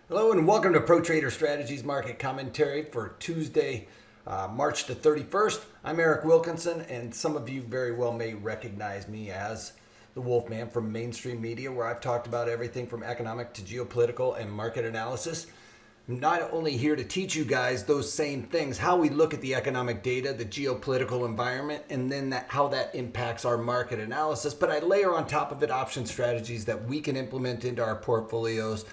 Hello and welcome to Pro Trader Strategies Market Commentary for Tuesday, March the 31st. I'm Eric Wilkinson, and some of you very well may recognize me as the Wolfman from mainstream media, where I've talked about everything from economic to geopolitical and market analysis. I'm not only here to teach you guys those same things, how we look at the economic data, the geopolitical environment, and then how that impacts our market analysis, but I layer on top of it option strategies that we can implement into our portfolios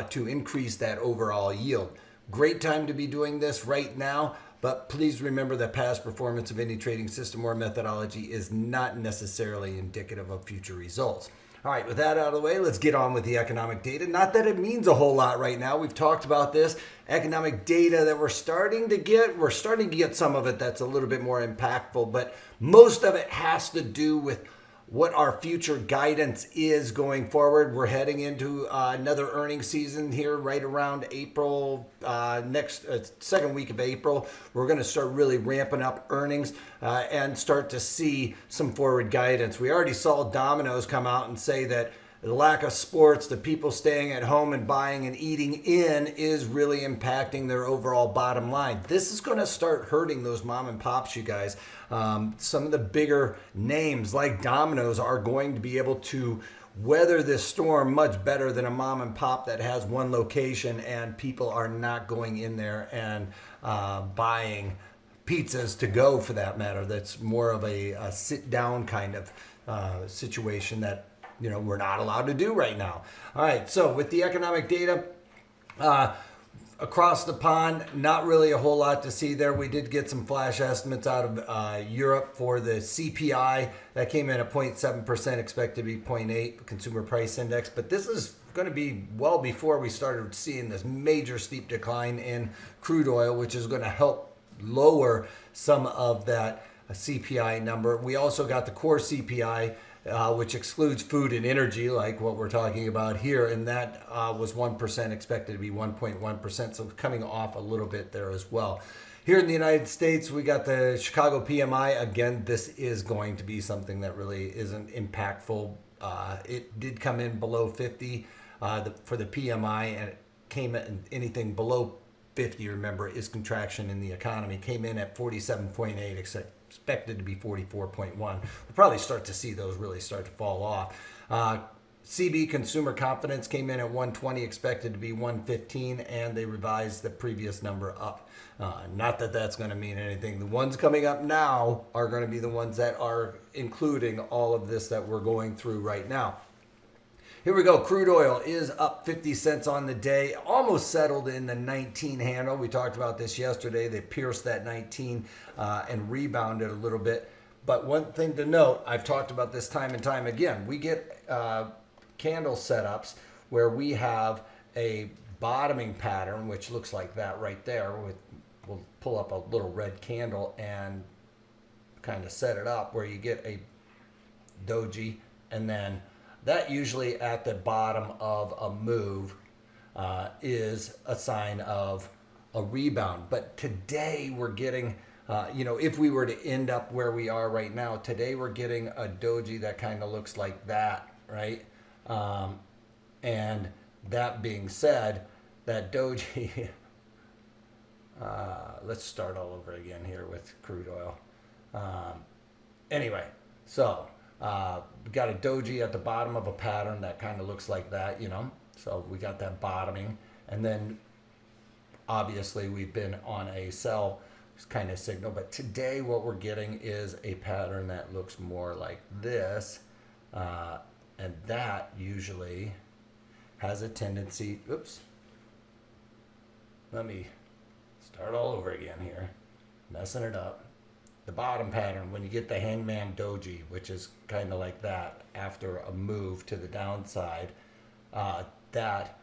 to increase that overall yield. Great time to be doing this right now, but please remember that past performance of any trading system or methodology is not necessarily indicative of future results. All right, with that out of the way, let's get on with the economic data. Not that it means a whole lot right now. We've talked about this economic data that we're starting to get. We're starting to get some of it that's a little bit more impactful, but most of it has to do with what our future guidance is going forward. We're heading into another earnings season here right around April, next second week of April. We're going to start really ramping up earnings and start to see some forward guidance. We already saw Domino's come out and say that the lack of sports, the people staying at home and buying and eating in is really impacting their overall bottom line. This is going to start hurting those mom and pops, you guys. Some of the bigger names like Domino's are going to be able to weather this storm much better than a mom and pop that has one location and people are not going in there and buying pizzas to go, for that matter. That's more of a sit down kind of situation that we're not allowed to do right now. All right, so with the economic data across the pond, not really a whole lot to see there. We did get some flash estimates out of Europe for the CPI. That came in at 0.7%, expected to be 0.8, consumer price index. But this is going to be well before we started seeing this major steep decline in crude oil, which is going to help lower some of that CPI number. We also got the core CPI, which excludes food and energy, like what we're talking about here, and that was 1%, expected to be 1.1%, so coming off a little bit there as well. Here in the United States, we got the Chicago PMI. Again, this is going to be something that really isn't impactful. It did come in below 50 for the PMI, and it came in anything below 50, remember, is contraction in the economy. Came in at 47.8, expected to be 44.1. We'll probably start to see those really start to fall off. CB consumer confidence came in at 120, expected to be 115, and they revised the previous number up. Not that that's going to mean anything. The ones coming up now are going to be the ones that are including all of this that we're going through right now. Here we go. Crude oil is up 50 cents on the day, almost settled in the 19 handle. We talked about this yesterday. They pierced that 19 and rebounded a little bit. But one thing to note, I've talked about this time and time again. We get candle setups where we have a bottoming pattern, which looks like that right there. We'll pull up a little red candle and kind of set it up where you get a doji, and then that usually at the bottom of a move is a sign of a rebound. But today we're getting, if we were to end up where we are right now, today we're getting a doji that kind of looks like that, right? And that being said, that doji, let's start all over again here with crude oil. Anyway, so we got a doji at the bottom of a pattern that kind of looks like that, so we got that bottoming, and then obviously we've been on a sell kind of signal, but today what we're getting is a pattern that looks more like this, and that usually has a tendency, let me start all over again here, messing it up. The bottom pattern, when you get the hangman doji, which is kind of like that after a move to the downside, that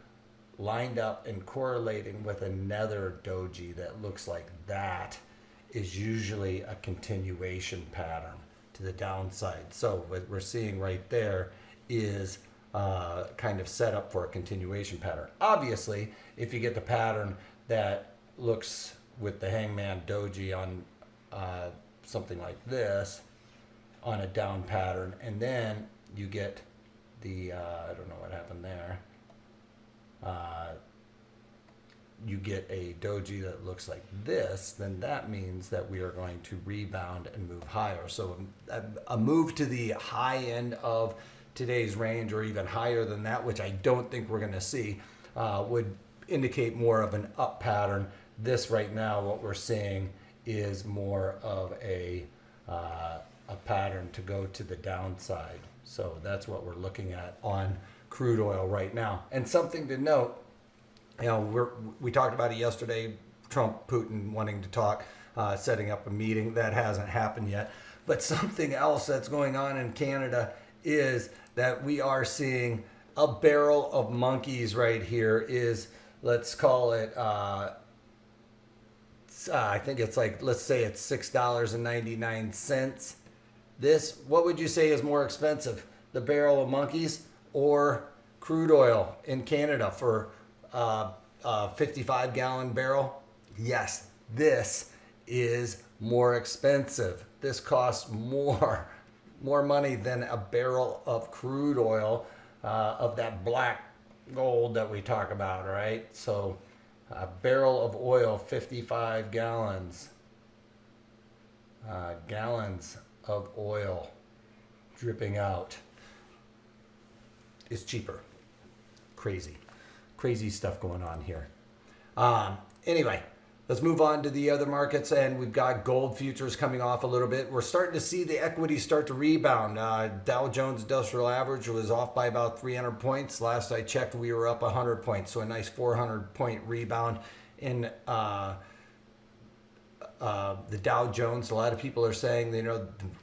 lined up and correlating with another doji that looks like that is usually a continuation pattern to the downside. So what we're seeing right there is kind of set up for a continuation pattern. Obviously, if you get the pattern that looks with the hangman doji on something like this on a down pattern, and then you get the I don't know what happened there, you get a doji that looks like this, then that means that we are going to rebound and move higher. So a move to the high end of today's range, or even higher than that, which I don't think we're going to see, would indicate more of an up pattern. This right now, what we're seeing is more of a pattern to go to the downside. So that's what we're looking at on crude oil right now. And something to note, we talked about it yesterday, Trump, Putin wanting to talk, setting up a meeting. That hasn't happened yet. But something else that's going on in Canada is that we are seeing a barrel of monkeys right here is, let's call it, I think it's like, let's say it's $6.99. This, what would you say is more expensive? The barrel of monkeys or crude oil in Canada for a 55-gallon barrel? Yes, this is more expensive. This costs more money than a barrel of crude oil, of that black gold that we talk about, right? So a barrel of oil, 55 gallons, gallons of oil dripping out, is cheaper. Crazy stuff going on here. Anyway, let's move on to the other markets, and we've got gold futures coming off a little bit. We're starting to see the equities start to rebound. Dow Jones Industrial Average was off by about 300 points. Last I checked, we were up 100 points, so a nice 400-point rebound in the Dow Jones. A lot of people are saying,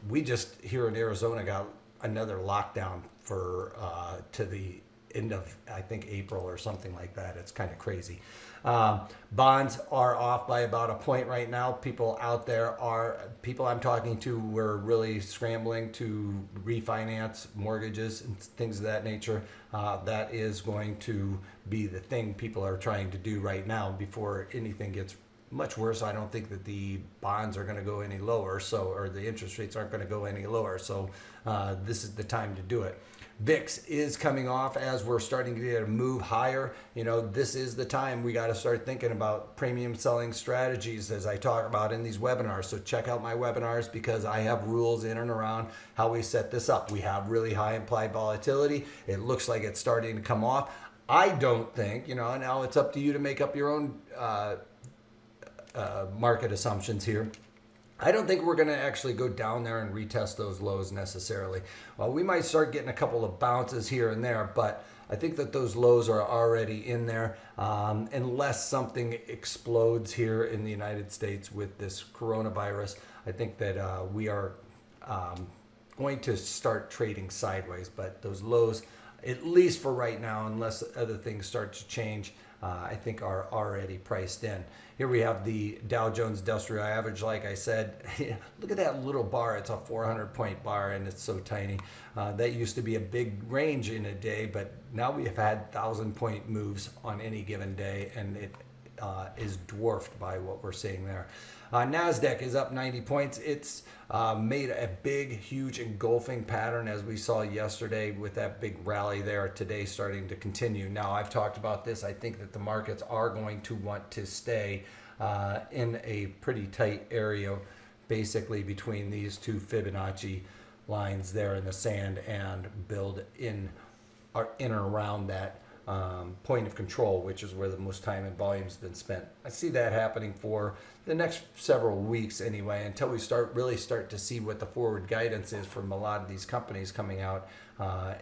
we just here in Arizona got another lockdown for to the end of, I think, April or something like that. It's kind of crazy. Bonds are off by about a point right now. People out there people I'm talking to were really scrambling to refinance mortgages and things of that nature. That is going to be the thing people are trying to do right now before anything gets much worse. I don't think that the bonds are going to go any lower, or the interest rates aren't going to go any lower. So this is the time to do it. VIX is coming off as we're starting to get a move higher. This is the time we got to start thinking about premium selling strategies, as I talk about in these webinars. So check out my webinars, because I have rules in and around how we set this up. We have really high implied volatility. It looks like it's starting to come off. I don't think, now it's up to you to make up your own market assumptions here. I don't think we're going to actually go down there and retest those lows necessarily. Well, we might start getting a couple of bounces here and there, but I think that those lows are already in there, unless something explodes here in the United States with this coronavirus. I think that we are going to start trading sideways, but those lows, at least for right now, unless other things start to change, I think are already priced in. Here we have the Dow Jones Industrial Average. Like I said, look at that little bar. It's a 400-point bar, and it's so tiny. That used to be a big range in a day, but now we have had 1,000-point moves on any given day, and it is dwarfed by what we're seeing there. Nasdaq is up 90 points. It's made a big, huge engulfing pattern, as we saw yesterday with that big rally there. Today starting to continue. Now, I've talked about this. I think that the markets are going to want to stay in a pretty tight area, basically between these two Fibonacci lines there in the sand, and build in and around that point of control, which is where the most time and volume has been spent. I see that happening for the next several weeks anyway, until we really start to see what the forward guidance is from a lot of these companies coming out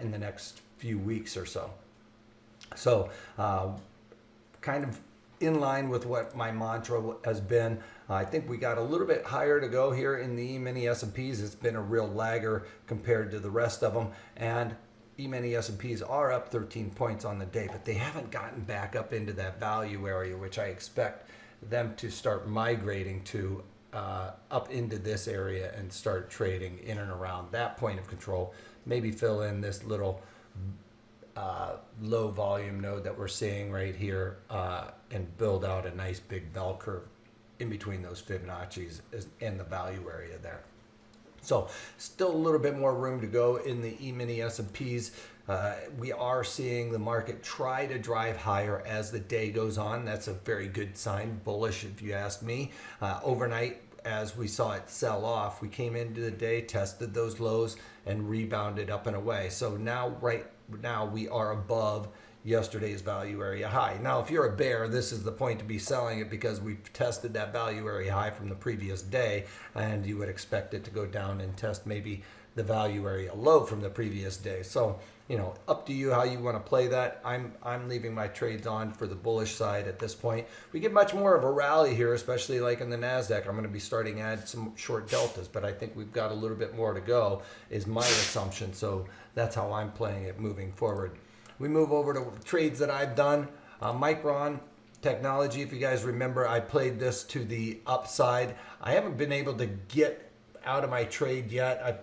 in the next few weeks or so. So kind of in line with what my mantra has been. I think we got a little bit higher to go here in the E-mini S&Ps. It's been a real lagger compared to the rest of them, and E-mini S&Ps are up 13 points on the day, but they haven't gotten back up into that value area, which I expect them to start migrating to up into this area and start trading in and around that point of control. Maybe fill in this little low volume node that we're seeing right here and build out a nice big bell curve in between those Fibonacci's and the value area there. So still a little bit more room to go in the E-mini S&Ps. We are seeing the market try to drive higher as the day goes on. That's a very good sign, bullish if you ask me. Overnight, as we saw it sell off, we came into the day, tested those lows, and rebounded up and away. So now, right now, we are above yesterday's value area high. Now, if you're a bear, this is the point to be selling it because we've tested that value area high from the previous day, and you would expect it to go down and test maybe the value area low from the previous day. So, you know, up to you how you want to play that. I'm leaving my trades on for the bullish side at this point. We get much more of a rally here, especially like in the Nasdaq. I'm going to be starting to add some short deltas, but I think we've got a little bit more to go is my assumption. So that's how I'm playing it moving forward. We move over to trades that I've done. Micron Technology, if you guys remember, I played this to the upside. I haven't been able to get out of my trade yet. I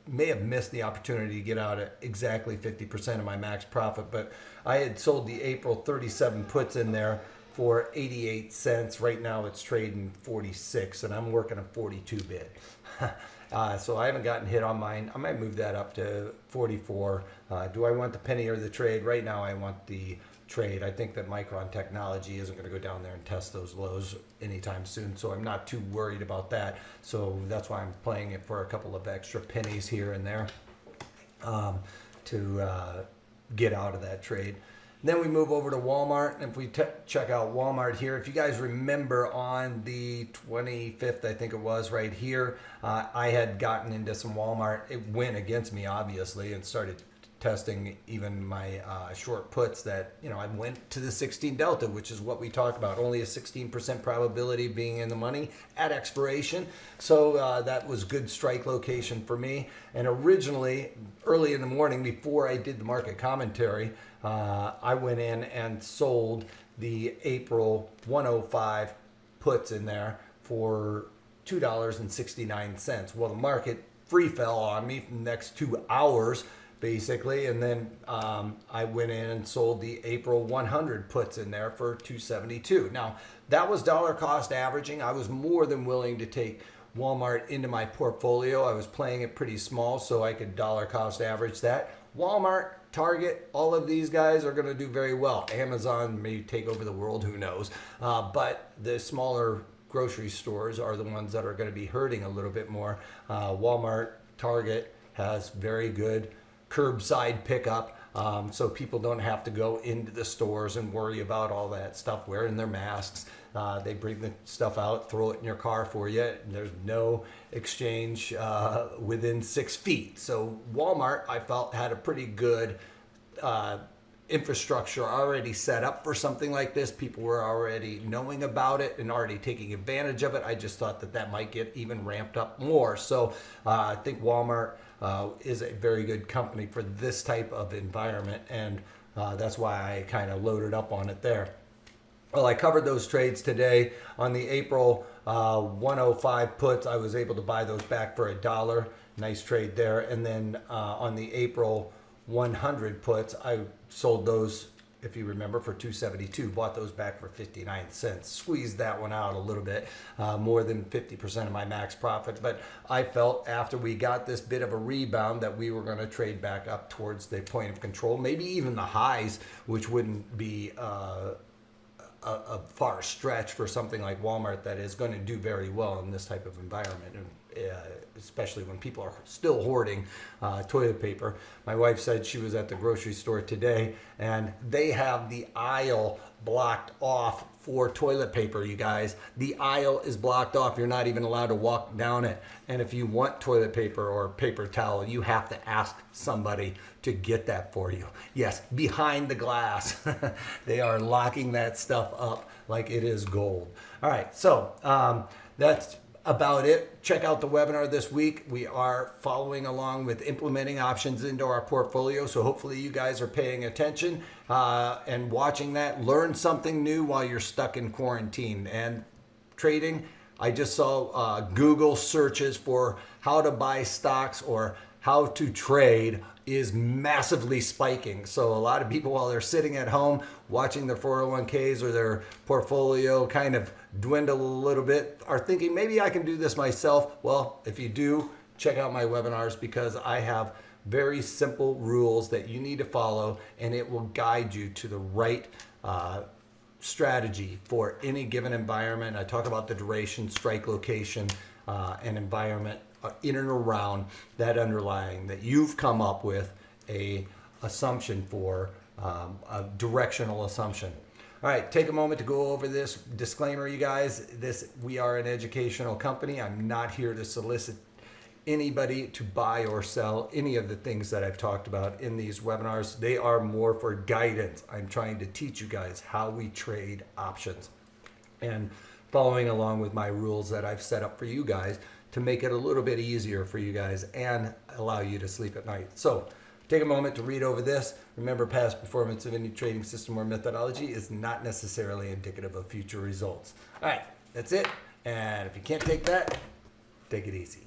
may have missed the opportunity to get out at exactly 50% of my max profit, but I had sold the April 37 puts in there for 88 cents. Right now it's trading 46 and I'm working a 42 bid. So I haven't gotten hit on mine. I might move that up to 44. Do I want the penny or the trade? Right now I want the trade. I think that Micron Technology isn't going to go down there and test those lows anytime soon, so I'm not too worried about that. So that's why I'm playing it for a couple of extra pennies here and there to get out of that trade. Then we move over to Walmart, and if we check out Walmart here, if you guys remember on the 25th, I think it was right here, I had gotten into some Walmart. It went against me, obviously, and started testing even my short puts that, you know, I went to the 16 delta, which is what we talked about, only a 16% probability of being in the money at expiration. So that was good strike location for me. And originally, early in the morning, before I did the market commentary, I went in and sold the April 105 puts in there for $2.69. Well, the market free fell on me for the next 2 hours, basically, and then I went in and sold the April 100 puts in there for $2.72. Now, that was dollar cost averaging. I was more than willing to take Walmart into my portfolio. I was playing it pretty small so I could dollar cost average that. Walmart, Target, all of these guys are going to do very well. Amazon may take over the world, who knows, but the smaller grocery stores are the ones that are going to be hurting a little bit more. Walmart, Target has very good curbside pickup, so people don't have to go into the stores and worry about all that stuff, wearing their masks. They bring the stuff out, throw it in your car for you. There's no exchange within 6 feet. So Walmart, I felt, had a pretty good infrastructure already set up for something like this. People were already knowing about it and already taking advantage of it. I just thought that that might get even ramped up more. So I think Walmart is a very good company for this type of environment, and that's why I kind of loaded up on it there. Well, I covered those trades today. On the April 105 puts, I was able to buy those back for $1. Nice trade there. And then on the April 100 puts, I sold those, if you remember, for $2.72. Bought those back for 59 cents. Squeezed that one out a little bit, more than 50% of my max profit. But I felt after we got this bit of a rebound that we were going to trade back up towards the point of control, maybe even the highs, which wouldn't be a far stretch for something like Walmart that is going to do very well in this type of environment, and especially when people are still hoarding toilet paper. My wife said she was at the grocery store today and they have the aisle blocked off for toilet paper, you guys. The aisle is blocked off. You're not even allowed to walk down it. And if you want toilet paper or paper towel, you have to ask somebody to get that for you. Yes, behind the glass. They are locking that stuff up like it is gold. All right, so that's about it. Check out the webinar this week. We are following along with implementing options into our portfolio, so hopefully you guys are paying attention and watching that. Learn something new while you're stuck in quarantine. And trading, I just saw Google searches for how to buy stocks or how to trade is massively spiking. So a lot of people, while they're sitting at home watching their 401ks or their portfolio kind of dwindle a little bit, are thinking, maybe I can do this myself. Well, if you do, check out my webinars, because I have very simple rules that you need to follow, and it will guide you to the right strategy for any given environment. I talk about the duration, strike location, and environment in and around that underlying that you've come up with a assumption for, a directional assumption. All right, take a moment to go over this disclaimer, you guys. We are an educational company. I'm not here to solicit anybody to buy or sell any of the things that I've talked about in these webinars. They are more for guidance. I'm trying to teach you guys how we trade options and following along with my rules that I've set up for you guys to make it a little bit easier for you guys and allow you to sleep at night. So take a moment to read over this. Remember, past performance of any trading system or methodology is not necessarily indicative of future results. All right, that's it. And if you can't take that, take it easy.